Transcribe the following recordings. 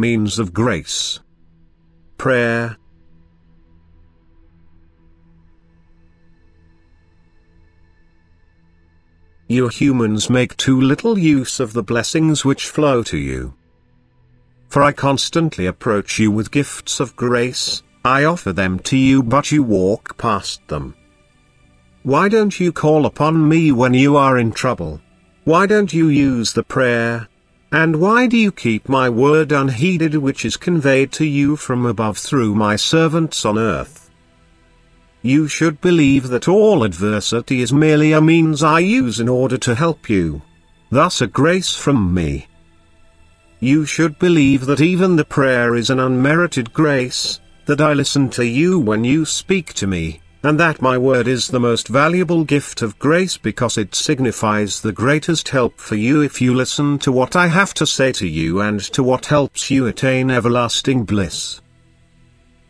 Means of grace. Prayer. You humans make too little use of the blessings which flow to you. For I constantly approach you with gifts of grace, I offer them to you, but you walk past them. Why don't you call upon me when you are in trouble? Why don't you use the prayer? And why do you keep my word unheeded, which is conveyed to you from above through my servants on earth? You should believe that all adversity is merely a means I use in order to help you. Thus a grace from me. You should believe that even the prayer is an unmerited grace, that I listen to you when you speak to me, and that my word is the most valuable gift of grace because it signifies the greatest help for you if you listen to what I have to say to you and to what helps you attain everlasting bliss.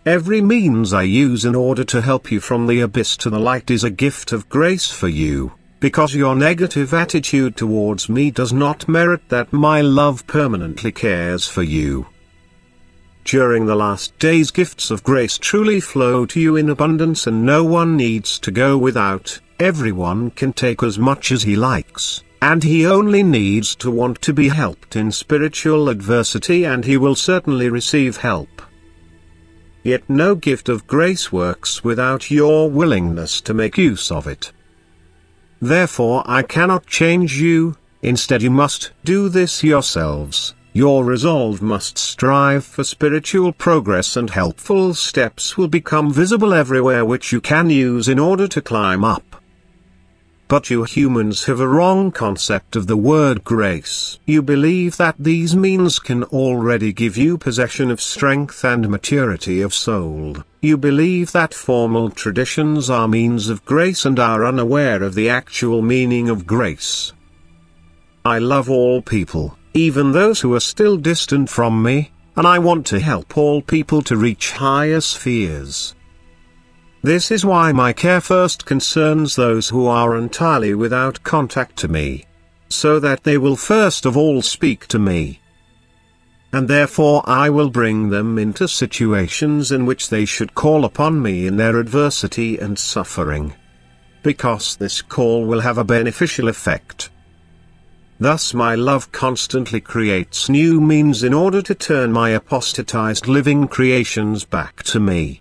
Every means I use in order to help you from the abyss to the light is a gift of grace for you, because your negative attitude towards me does not merit that my love permanently cares for you. During the last days, gifts of grace truly flow to you in abundance, and no one needs to go without. Everyone can take as much as he likes, and he only needs to want to be helped in spiritual adversity, and he will certainly receive help. Yet no gift of grace works without your willingness to make use of it. Therefore I cannot change you, instead you must do this yourselves. Your resolve must strive for spiritual progress, and helpful steps will become visible everywhere which you can use in order to climb up. But you humans have a wrong concept of the word grace. You believe that these means can already give you possession of strength and maturity of soul. You believe that formal traditions are means of grace and are unaware of the actual meaning of grace. I love all people, even those who are still distant from me, and I want to help all people to reach higher spheres. This is why my care first concerns those who are entirely without contact to me, so that they will first of all speak to me. And therefore I will bring them into situations in which they should call upon me in their adversity and suffering. Because this call will have a beneficial effect. Thus my love constantly creates new means in order to turn my apostatized living creations back to me.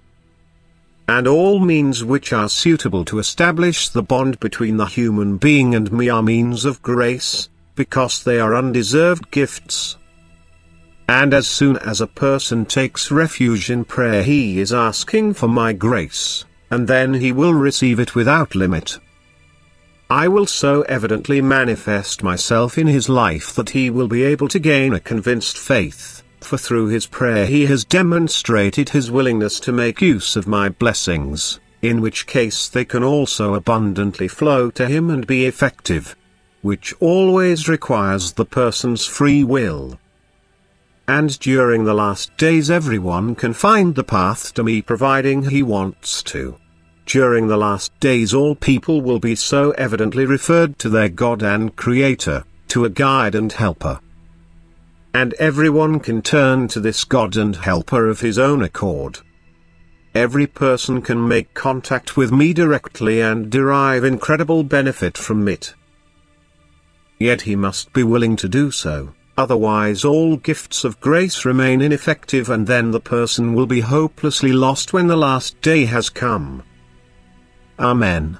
And all means which are suitable to establish the bond between the human being and me are means of grace, because they are undeserved gifts. And as soon as a person takes refuge in prayer, he is asking for my grace, and then he will receive it without limit. I will so evidently manifest myself in his life that he will be able to gain a convinced faith. For through his prayer he has demonstrated his willingness to make use of my blessings, in which case they can also abundantly flow to him and be effective. Which always requires the person's free will. And during the last days everyone can find the path to me providing he wants to. During the last days all people will be so evidently referred to their God and Creator, to a guide and helper. And everyone can turn to this God and helper of his own accord. Every person can make contact with me directly and derive incredible benefit from it. Yet he must be willing to do so, otherwise all gifts of grace remain ineffective, and then the person will be hopelessly lost when the last day has come. Amen.